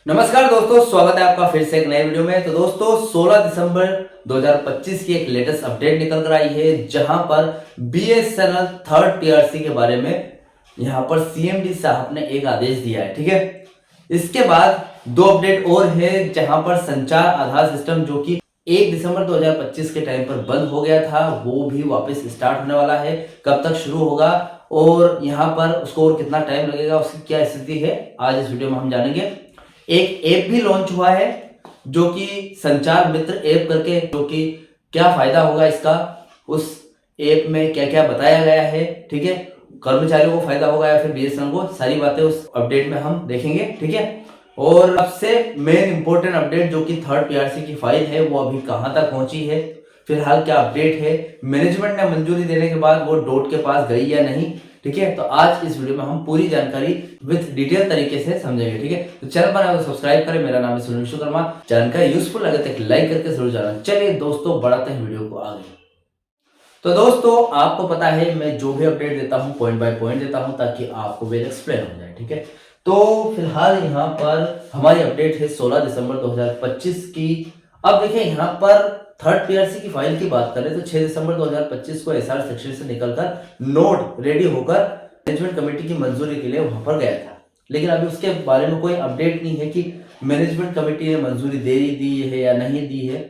नमस्कार दोस्तों, स्वागत है आपका फिर से एक नए वीडियो में। तो दोस्तों 16 दिसंबर 2025 की एक लेटेस्ट अपडेट निकल कर आई है, जहां पर बीएसएनएल थर्ड टीआरसी के बारे में यहां पर सीएमडी साहब ने एक आदेश दिया है। ठीक है, इसके बाद दो अपडेट और है, जहां पर संचार आधार सिस्टम जो कि 1 दिसंबर 2025 के टाइम पर बंद हो गया था, वो भी वापस स्टार्ट होने वाला है। कब तक शुरू होगा और यहाँ पर उसको और कितना टाइम लगेगा, उसकी क्या स्थिति है, आज इस वीडियो में हम जानेंगे। एक ऐप भी लॉन्च हुआ है जो कि संचार मित्र ऐप करके, जो कि क्या फायदा होगा इसका, उस ऐप में क्या क्या बताया गया है। ठीक है, कर्मचारियों को फायदा होगा या फिर बीएसएनएल को, सारी बातें उस अपडेट में हम देखेंगे। ठीक है, और सबसे मेन इंपॉर्टेंट अपडेट जो कि थर्ड पीआरसी की फाइल है, वो अभी कहां तक पहुंची है, फिलहाल क्या अपडेट है, मैनेजमेंट ने मंजूरी देने के बाद वो डॉट के पास गई या नहीं। ठीक है, तो आज इस वीडियो में हम पूरी जानकारी विद डिटेल तरीके से समझेंगे। ठीक है, तो चैनल पर सब्सक्राइब करें। मेरा नाम है सुनील विश्वकर्मा। जानकारी यूजफुल लगे तो एक लाइक करके जरूर जाना। चलिए दोस्तों, बढ़ाते हैं वीडियो को आगे। तो दोस्तों, आपको पता है मैं जो भी अपडेट देता हूं पॉइंट बाय पॉइंट देता हूं, ताकि आपको वेल एक्सप्लेन हो जाए। ठीक है, तो फिलहाल यहाँ पर हमारी अपडेट है 16 दिसंबर 2025 की। अब देखिए, यहाँ पर थर्ड पीआरसी की फाइल की बात करें तो 6 दिसंबर 2025 को एसआर सेक्शन से निकलकर नोट रेडी होकर मैनेजमेंट कमेटी की मंजूरी के लिए वहां पर गया था। लेकिन अभी उसके बारे में कोई अपडेट नहीं है कि मैनेजमेंट कमेटी ने मंजूरी दे दी है या नहीं दी है,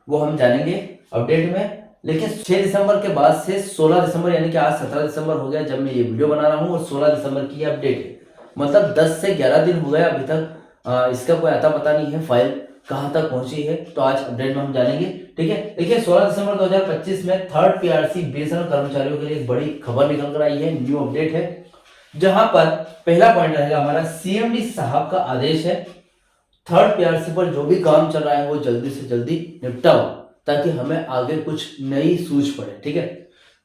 वो हम जानेंगे अपडेट में। लेकिन 6 दिसंबर के बाद से 16 दिसंबर, यानी कि आज 17 दिसंबर हो गया जब मैं ये वीडियो बना रहा हूँ, और 16 दिसंबर की ये अपडेट है। मतलब 10 से 11 दिन हो गए अभी तक इसका कोई अता पता नहीं है, फाइल कहां तक पहुंची है, तो आज अपडेट में हम जानेंगे। ठीक है, देखिए 16 दिसंबर 2025 में थर्ड पीआरसी बीएसएनएल कर्मचारियों के लिए एक बड़ी खबर निकल कर आई है, न्यू अपडेट है, जहां पर पहला पॉइंट रहेगा हमारा सीएमडी साहब का आदेश है, थर्ड पीआरसी पर जो भी काम चल रहा है वो जल्दी से जल्दी निपटाओ, ताकि हमें आगे कुछ नई सूझ पड़े। ठीक है,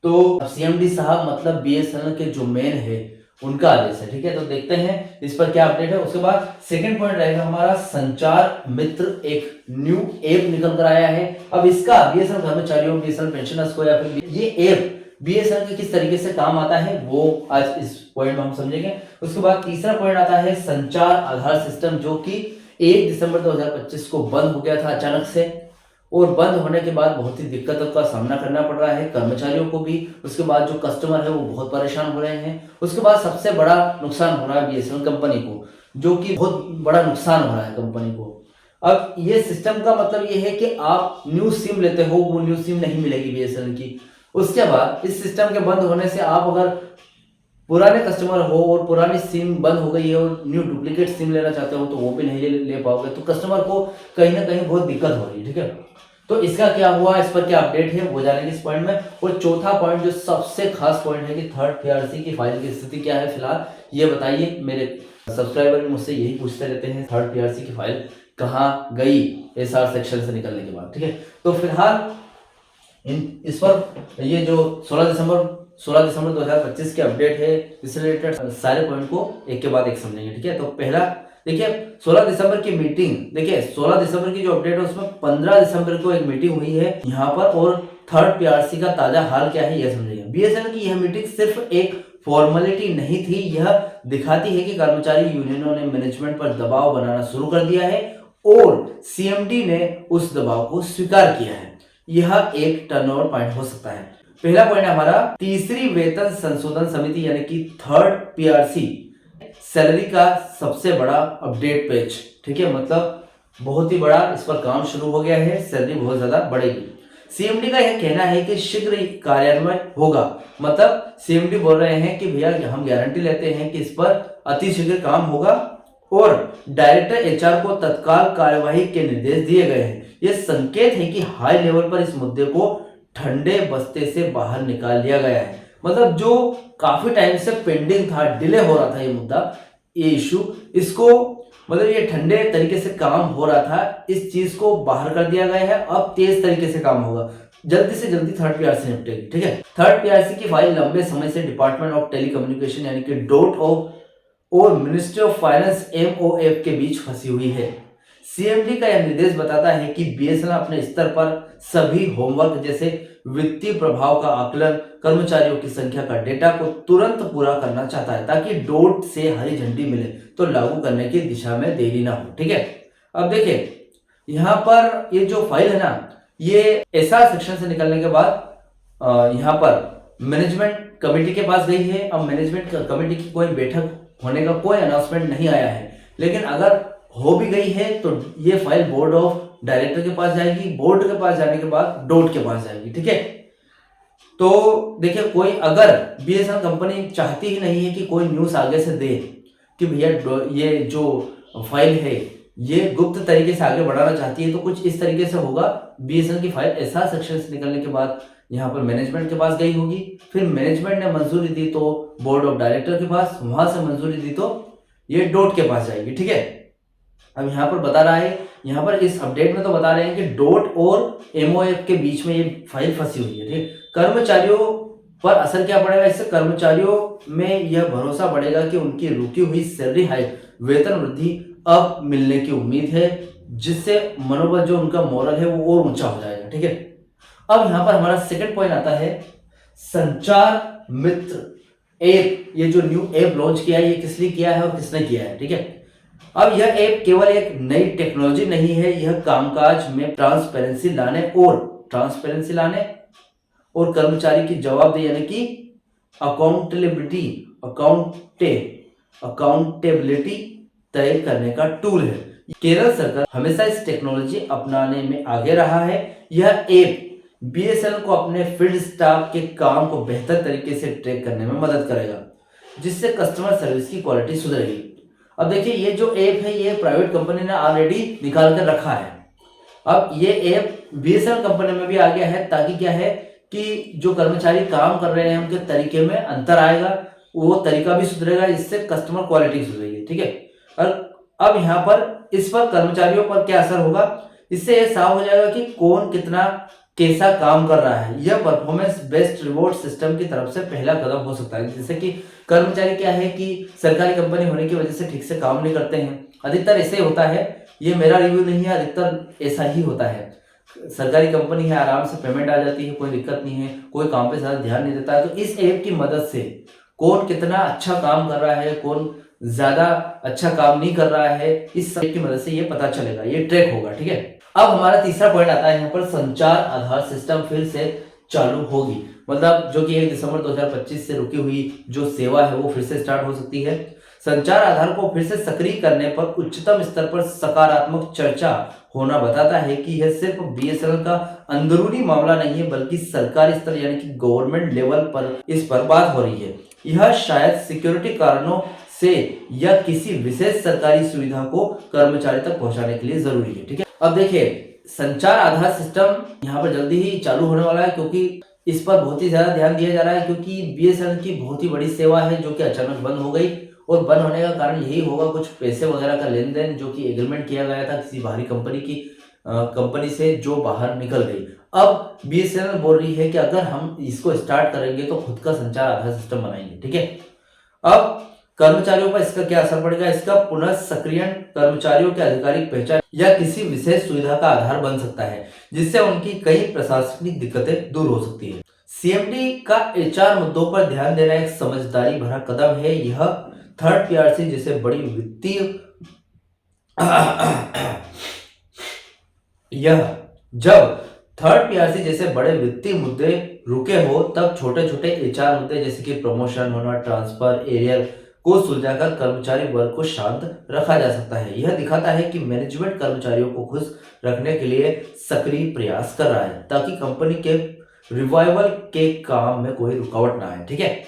तो सीएमडी साहब मतलब बीएसएनएल के जो मेन है उनका आदेश है। ठीक है, तो देखते हैं इस पर क्या अपडेट है। उसके बाद सेकंड पॉइंट रहेगा हमारा संचार मित्र, एक न्यू ऐप निकल कर आया है। अब इसका बीएसएनएल कर्मचारियों, बीएसएनएल पेंशनर्स को, या फिर ये ऐप बीएसएनएल के किस तरीके से काम आता है, वो आज इस पॉइंट में हम समझेंगे। उसके बाद तीसरा पॉइंट आता है संचार आधार सिस्टम, जो कि 1 दिसंबर 2025 को बंद हो गया था अचानक से, और बंद होने के बाद बहुत ही दिक्कतों का सामना करना पड़ रहा है कर्मचारियों को भी। उसके बाद जो कस्टमर है वो बहुत परेशान हो रहे हैं। उसके बाद सबसे बड़ा नुकसान हो रहा है बीएसएनएल कंपनी को, जो कि बहुत बड़ा नुकसान हो रहा है कंपनी को। अब ये सिस्टम का मतलब ये है कि आप न्यू सिम लेते हो, वो न्यू सिम नहीं मिलेगी बीएसएनएल की। उसके बाद इस सिस्टम के बंद होने से आप अगर पुराने कस्टमर हो और पुरानी सिम बंद हो गई है और न्यू डुप्लीकेट सिम लेना चाहते हो, तो वो भी नहीं ले पाओगे, तो कस्टमर को कहीं ना कहीं बहुत दिक्कत हो रही है। ठीक है, तो इसका क्या हुआ, इस पर क्या अपडेट है, वो जानेंगे इस पॉइंट में। और चौथा पॉइंट जो सबसे खास पॉइंट है कि थर्ड पीआरसी की फाइल की स्थिति क्या है फिलहाल, ये बताइए। मेरे सब्सक्राइबर भी मुझसे यही पूछते रहते हैं, थर्ड पीआरसी की फाइल कहाँ गई एसआर सेक्शन से निकलने के बाद। ठीक है, तो फिलहाल इस पर ये जो 16 दिसंबर 2025 की अपडेट है, इससे रिलेटेड सारे पॉइंट को एक के बाद एक समझेंगे। ठीक है, तो पहला देखिए 16 दिसंबर की मीटिंग, देखिए 16 दिसंबर की जो अपडेट है उसमें 15 दिसंबर को एक मीटिंग हुई है यहाँ पर, और थर्ड पीआरसी का ताजा हाल क्या है यह समझेंगे। बीएसएनएल की यह मीटिंग सिर्फ एक फॉर्मेलिटी नहीं थी, यह दिखाती है कि कर्मचारी यूनियनों ने मैनेजमेंट पर दबाव बनाना शुरू कर दिया है और सीएमडी ने उस दबाव को स्वीकार किया है। यह एक टर्नओवर पॉइंट हो सकता है। पहला पॉइंट हमारा तीसरी वेतन संशोधन समिति, यानी कि थर्ड पीआरसी सैलरी का सबसे बड़ा अपडेट पेज। ठीक है, मतलब बहुत ही बड़ा इस पर काम शुरू हो गया है, सैलरी बहुत ज्यादा बढ़ेगी। सीएमडी का यह कहना है कि शीघ्र ही कार्यान्वयन होगा, मतलब सीएमडी बोल रहे हैं कि भैया हम गारंटी लेते हैं कि इस पर अतिशीघ्र काम होगा, और डायरेक्टर एचआर को तत्काल कार्यवाही के निर्देश दिए गए हैं। यह संकेत है कि हाई लेवल पर इस मुद्दे को ठंडे बस्ते से बाहर निकाल लिया गया है। मतलब जो काफी टाइम से पेंडिंग था, डिले हो रहा था ये मुद्दा, ये इशू, इसको मतलब ये ठंडे तरीके से काम हो रहा था, इस चीज को बाहर कर दिया गया है। अब तेज तरीके से काम होगा, जल्दी से जल्दी थर्ड पीआरसी निपटेगी। ठीक है, थर्ड पीआरसी की फाइल लंबे समय से डिपार्टमेंट ऑफ टेलीकम्युनिकेशन यानी कि डॉट ऑफ और मिनिस्ट्री ऑफ फाइनेंस MOF के बीच फंसी हुई है। सीएमडी का यह निर्देश बताता है कि बीएसएनएल अपने स्तर पर सभी होमवर्क जैसे वित्तीय प्रभाव का आकलन, कर्मचारियों की संख्या का डेटा को तुरंत पूरा करना चाहता है ताकि डोट से हरी झंडी मिले तो लागू करने की दिशा में देरी ना हो। ठीक है, अब देखिए यहाँ पर ये जो फाइल है ना, ये एसआर सेक्शन से निकलने के बाद यहाँ पर मैनेजमेंट कमेटी के पास गई है। अब मैनेजमेंट कमेटी की कोई बैठक होने का कोई अनाउंसमेंट नहीं आया है, लेकिन अगर हो भी गई है तो ये फाइल बोर्ड ऑफ डायरेक्टर के पास जाएगी, बोर्ड के पास जाने के बाद डोट के पास जाएगी। ठीक है, तो देखिए कोई अगर बीएसएनएल कंपनी चाहती ही नहीं है कि कोई न्यूज़ आगे से दे कि भैया ये जो फाइल है ये गुप्त तरीके से आगे बढ़ाना चाहती है, तो कुछ इस तरीके से होगा। बीएसएनएल की फाइल एसआर सेक्शन से निकलने के बाद यहाँ पर मैनेजमेंट के पास गई होगी, फिर मैनेजमेंट ने मंजूरी दी तो बोर्ड ऑफ डायरेक्टर के पास, वहां से मंजूरी दी तो ये डोट के पास जाएगी। ठीक है, अब यहाँ पर बता रहा है, यहाँ पर इस अपडेट में तो बता रहे हैं कि डोट और एमओएफ के बीच में ये फाइल फंसी हुई है। ठीक, कर्मचारियों पर असर क्या पड़ेगा? इससे कर्मचारियों में यह भरोसा बढ़ेगा कि उनकी रुकी हुई सैलरी हाइक, वेतन वृद्धि अब मिलने की उम्मीद है, जिससे मनोबल जो उनका मोरल है वो और ऊंचा हो जाएगा। ठीक है, अब यहाँ पर हमारा सेकंड पॉइंट आता है संचार मित्र ऐप। ये जो न्यू ऐप लॉन्च किया है, ये किस लिए किया है और किसने किया है? ठीक है, अब यह ऐप केवल एक नई टेक्नोलॉजी नहीं है, यह कामकाज में ट्रांसपेरेंसी लाने और कर्मचारी की जवाबदेही यानी कि अकाउंटेबिलिटी तय करने का टूल है। केरल सरकार हमेशा इस टेक्नोलॉजी अपनाने में आगे रहा है। यह ऐप बीएसएनएल को अपने फील्ड स्टाफ के काम को बेहतर तरीके से ट्रैक करने में मदद करेगा, जिससे कस्टमर सर्विस की क्वालिटी सुधरेगी। अब देखिए ये जो ऐप है ये प्राइवेट कंपनी ने ऑलरेडी निकाल कर रखा है। अब ये ऐप बीएसएनएल कंपनी में भी आ गया है, ताकि क्या है कि जो कर्मचारी काम कर रहे हैं उनके तरीके में अंतर आएगा, वो तरीका भी सुधरेगा, इससे कस्टमर क्वालिटी सुधरेगी। ठीक है, और अब यहाँ पर इस पर कर्मचारियों पर क्या असर होगा, इससे यह साफ हो जाएगा कि कौन कितना कैसा काम कर रहा है। यह परफॉर्मेंस बेस्ड रिवॉर्ड सिस्टम की तरफ से पहला कदम हो सकता है। जैसे कि कर्मचारी क्या है कि सरकारी कंपनी होने की वजह से ठीक से काम नहीं करते हैं, अधिकतर ऐसे होता है, ये मेरा रिव्यू नहीं है, अधिकतर ऐसा ही होता है। सरकारी कंपनी है, आराम से पेमेंट आ जाती है, कोई दिक्कत नहीं है, कोई काम पे ज्यादा ध्यान नहीं देता है। तो इस ऐप की मदद से कौन कितना अच्छा काम कर रहा है, कौन ज्यादा अच्छा काम नहीं कर रहा है, इस ऐप की मदद से ये पता चलेगा, ये ट्रैक होगा। ठीक है, अब हमारा तीसरा पॉइंट आता है यहाँ पर संचार आधार सिस्टम फिर से चालू होगी, मतलब जो कि 1 दिसंबर 2025 से रुकी हुई जो सेवा है वो फिर से स्टार्ट हो सकती है। संचार आधार को फिर से सक्रिय करने पर उच्चतम स्तर पर सकारात्मक चर्चा होना बताता है कि यह सिर्फ बीएसएनएल का अंदरूनी मामला नहीं है, बल्कि सरकारी स्तर यानी कि गवर्नमेंट लेवल पर इस पर बात हो रही है। यह शायद सिक्योरिटी कारणों से या किसी विशेष सरकारी सुविधा को कर्मचारी तक पहुंचाने के लिए जरूरी है। ठीक है, अब देखिए संचार आधार सिस्टम यहाँ पर जल्दी ही चालू होने वाला है, क्योंकि इस पर बहुत ही ज्यादा ध्यान दिया जा रहा है, क्योंकि बीएसएनएल की बहुत ही बड़ी सेवा है जो कि अचानक बंद हो गई, और बंद होने का कारण यही होगा कुछ पैसे वगैरह का लेन देन जो कि एग्रीमेंट किया गया था किसी बाहरी कंपनी से जो बाहर निकल गई। अब बीएसएनएल बोल रही है कि अगर हम इसको स्टार्ट करेंगे तो खुद का संचार आधार सिस्टम बनाएंगे। ठीक है, अब कर्मचारियों पर इसका क्या असर पड़ेगा? इसका पुनः सक्रियण कर्मचारियों के आधिकारिक पहचान या किसी विशेष सुविधा का आधार बन सकता है, जिससे उनकी कई प्रशासनिक दिक्कतें दूर हो सकती है। सीएमडी का एचआर मुद्दों पर ध्यान देना एक समझदारी भरा कदम है। यह थर्ड पीआरसी जैसे बड़ी वित्तीय जब थर्ड पीआरसी जैसे बड़े वित्तीय मुद्दे रुके हो, तब छोटे छोटे एचआर मुद्दे जैसे कि प्रमोशन होना, ट्रांसफर, एरियर को सुलझाकर कर्मचारी वर्ग को शांत रखा जा सकता है। यह दिखाता है कि मैनेजमेंट कर्मचारियों को खुश रखने के लिए सक्रिय प्रयास कर रहा है, ताकि कंपनी के रिवाइवल के काम में कोई रुकावट ना आए। ठीक है,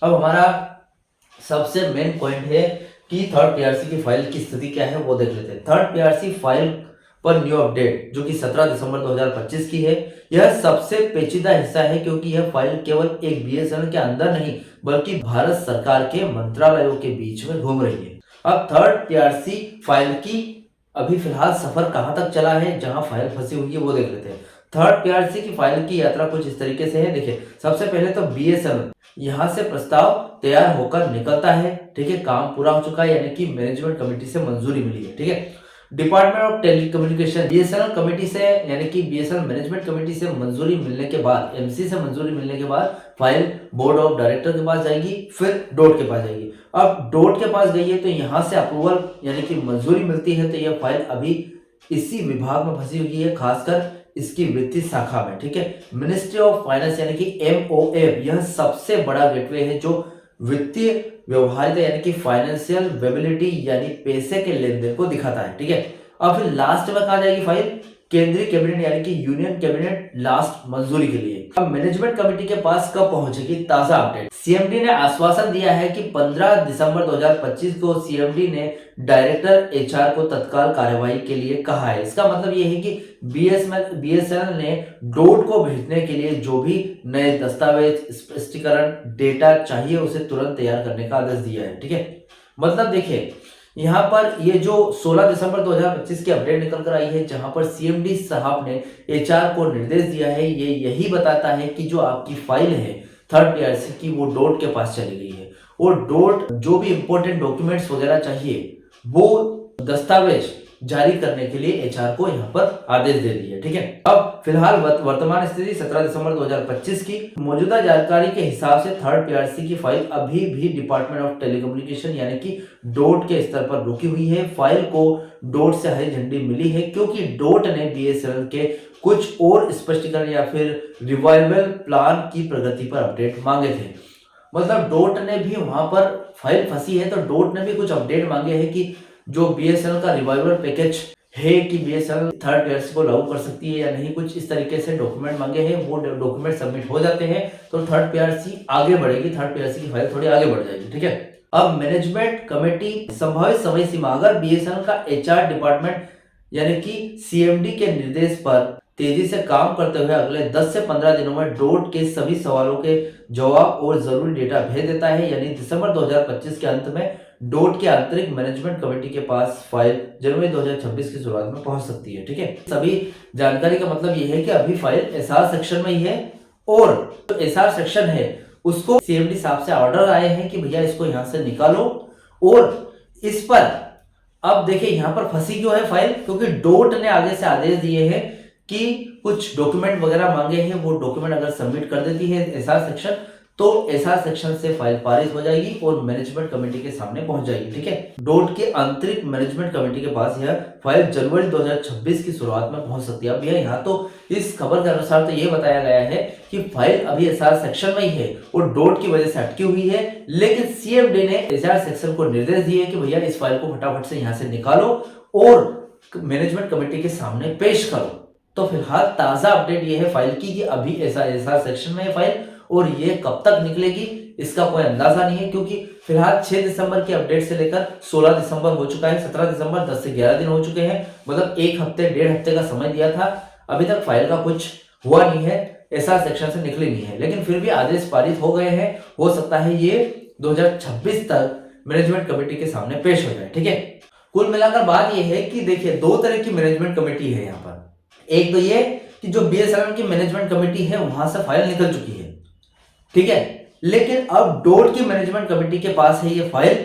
अब हमारा सबसे मेन पॉइंट है कि थर्ड पीआरसी की फाइल की स्थिति क्या है वो देख लेते हैं। थर्ड पीआरसी फाइल पर न्यू अपडेट जो कि 17 दिसंबर 2025 की है, यह सबसे पेचीदा हिस्सा है, क्योंकि यह फाइल केवल एक बीएसएनएल के अंदर नहीं बल्कि भारत सरकार के मंत्रालयों के बीच में घूम रही है। अब थर्ड पीआरसी फाइल की अभी फिलहाल सफर कहां तक चला है, जहां फाइल फंसी हुई है वो देख लेते हैं। थर्ड पीआरसी की फाइल की यात्रा कुछ इस तरीके से है। देखिए, सबसे पहले तो बीएसएनएल यहां से प्रस्ताव तैयार होकर निकलता है। ठीक है, काम पूरा हो चुका है, यानी कि मैनेजमेंट कमेटी से मंजूरी मिली है। ठीक है, department of telecommunication BSNL committee से यानी कि बीएसएनएल मैनेजमेंट कमेटी से मंजूरी मिलने के बाद, एमसी से मंजूरी मिलने के बाद फाइल बोर्ड ऑफ डायरेक्टर के पास जाएगी, फिर डोट के पास जाएगी। अब डोट के पास गई है तो यहाँ से अप्रूवल यानी कि मंजूरी मिलती है, तो यह फाइल अभी इसी विभाग में फंसी हुई है, खासकर इसकी वित्तीय शाखा में। ठीक है, मिनिस्ट्री ऑफ फाइनेंस यानी कि MOF यह सबसे बड़ा गेटवे है जो वित्तीय व्यवहारिता यानी कि फाइनेंशियल वेबिलिटी यानी पैसे के लेन देन को दिखाता है। ठीक है, अब फिर लास्ट में कहा जाएगी फाइल केंद्रीय कैबिनेट यानी कि यूनियन कैबिनेट लास्ट मंजूरी के लिए। अब मैनेजमेंट कमेटी के पास कब पहुंचेगी ताजा अपडेट। सीएमडी ने आश्वासन दिया है कि 15 दिसंबर 2025 को सीएमडी ने डायरेक्टर एचआर को तत्काल कार्यवाही के लिए कहा है। इसका मतलब यह है कि बीएसएनएल ने डोट को भेजने के लिए जो भी नए दस्तावेज, स्पष्टीकरण, डेटा चाहिए उसे तुरंत तैयार करने का आदेश दिया है। ठीक है, मतलब देखिए यहाँ पर ये जो 16 दिसंबर 2025 की अपडेट निकल कर आई है, जहां पर सीएमडी साहब ने एचआर को निर्देश दिया है, ये यही बताता है कि जो आपकी फाइल है थर्ड पीआरसी की वो डोट के पास चली गई है, और डोट जो भी इंपॉर्टेंट डॉक्यूमेंट्स वगैरह चाहिए वो दस्तावेज जारी करने के लिए एचआर को यहाँ पर आदेश दे दिया। ठीक है, अब फिलहाल वर्तमान स्थिति 17 दिसंबर 2025 की मौजूदा जानकारी के हिसाब से थर्ड पीआरसी की फाइल अभी भी डिपार्टमेंट ऑफ टेलीकम्युनिकेशन यानी कि डोट के स्तर पर रुकी हुई है। फाइल को डोट से हरी झंडी मिली है क्योंकि डोट ने बीएसएनएल के कुछ और स्पष्टीकरण या फिर रिवाइवल प्लान की प्रगति पर अपडेट मांगे थे। मतलब डोट ने भी वहां पर फाइल फंसी है तो डोट ने भी कुछ अपडेट मांगे हैं कि जो बीएसएनएल का रिवाइवल पैकेज है कि बीएसएनएल थर्ड पीआरसी को लागू कर सकती है या नहीं, कुछ इस तरीके से डॉक्यूमेंट मांगे हैं। वो डॉक्यूमेंट सबमिट हो जाते हैं तो थर्ड पीआरसी आगे बढ़ेगी, थर्ड पीआरसी की फाइल थोड़ी आगे बढ़ जाएगी। ठीक है, अब मैनेजमेंट कमेटी संभावित समय सीमा, अगर बीएसएनएल का एचआर डिपार्टमेंट यानी कि सीएमडी के निर्देश पर तेजी से काम करते हुए अगले 10 से 15 दिनों में डोट के सभी सवालों के जवाब और जरूरी डेटा भेज देता है, यानी दिसंबर 2025 के अंत में डोट के आंतरिक मैनेजमेंट कमेटी के पास फाइल जनवरी 2026 की शुरुआत में पहुंच सकती है। ठीक है, सभी जानकारी का मतलब यह है कि अभी फाइल एसआर सेक्शन में ही है, और जो एसआर सेक्शन है उसको सीएमडी साहब से ऑर्डर आए हैं कि भैया इसको यहां से निकालो। और इस पर अब देखिए यहाँ पर फंसी क्यों है फाइल, क्योंकि डोट ने आगे से आदेश दिए हैं कि कुछ डॉक्यूमेंट वगैरह मांगे हैं, वो डॉक्यूमेंट अगर सबमिट कर देती है एसआर सेक्शन तो एसआर सेक्शन से फाइल पारित हो जाएगी और मैनेजमेंट कमेटी के सामने पहुंच जाएगी। ठीक है, डोट के आंतरिक मैनेजमेंट कमेटी के पास यह फाइल जनवरी 2026 की शुरुआत में पहुंच सकती है। अब यह यहाँ तो इस खबर के अनुसार तो ये बताया गया है कि फाइल अभी एसआर सेक्शन में ही है और डोट की वजह से अटकी हुई है, लेकिन सीएमडी ने एसआर सेक्शन को निर्देश दिए कि भैया इस फाइल को फटाफट से यहाँ से निकालो और मैनेजमेंट कमेटी के सामने पेश करो। तो फिलहाल ताजा अपडेट ये है फाइल की कि अभी एसआर सेक्शन में है फाइल, और ये कब तक निकलेगी इसका कोई अंदाजा नहीं है, क्योंकि फिलहाल 6 दिसंबर की अपडेट से लेकर 16 दिसंबर हो चुका है, 17 दिसंबर 10 से 11 दिन हो चुके हैं, मतलब एक हफ्ते 1.5 हफ्ते का समय दिया था, अभी तक फाइल का कुछ हुआ नहीं है, एसआर सेक्शन से निकली नहीं है, लेकिन फिर भी आदेश पारित हो गए हैं। हो सकता है ये 2026 तक मैनेजमेंट कमेटी के सामने पेश हो जाए। ठीक है, कुल मिलाकर बात यह है कि देखिए 2 तरह की मैनेजमेंट कमेटी है यहाँ पर। एक तो ये कि जो बीएसएनएल की मैनेजमेंट कमेटी है वहां से फाइल निकल चुकी है, ठीक है, लेकिन अब डोट की मैनेजमेंट कमेटी के पास है ये फाइल,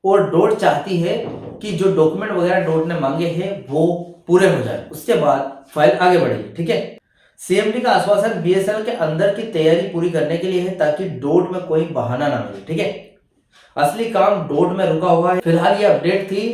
और डोट चाहती है कि जो डॉक्यूमेंट वगैरह डोट ने मांगे हैं वो पूरे हो जाए, उसके बाद फाइल आगे बढ़ेगी। ठीक है, सीएमडी का आश्वासन बीएसएनएल के अंदर की तैयारी पूरी करने के लिए है ताकि डोट में कोई बहाना ना मिले। ठीक है, असली काम डोट में रुका हुआ है। फिलहाल ये अपडेट थी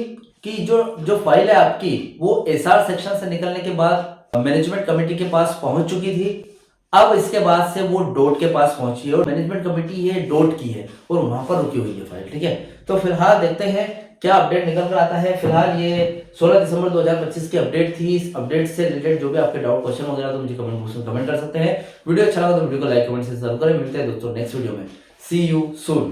कि जो फाइल है आपकी वो एसआर सेक्शन से निकलने के बाद मैनेजमेंट कमेटी के पास पहुंच चुकी थी, अब इसके बाद से वो डोट के पास पहुंची है और मैनेजमेंट कमेटी ये डोट की है और वहां पर रुकी हुई है फाइल। ठीक है, तो फिलहाल देखते हैं क्या अपडेट निकल कर आता है। फिलहाल ये 16 दिसंबर 2025 की अपडेट थी। इस अपडेट से रिलेटेड जो भी आपके डाउट, क्वेश्चन वगैरह तो मुझे कमेंट बॉक्स में कमेंट कर सकते हैं। वीडियो अच्छा लगा तो वीडियो को लाइक कमेंट से जरूर करें। मिलते हैं दोस्तों नेक्स्ट वीडियो में। सी यू सून।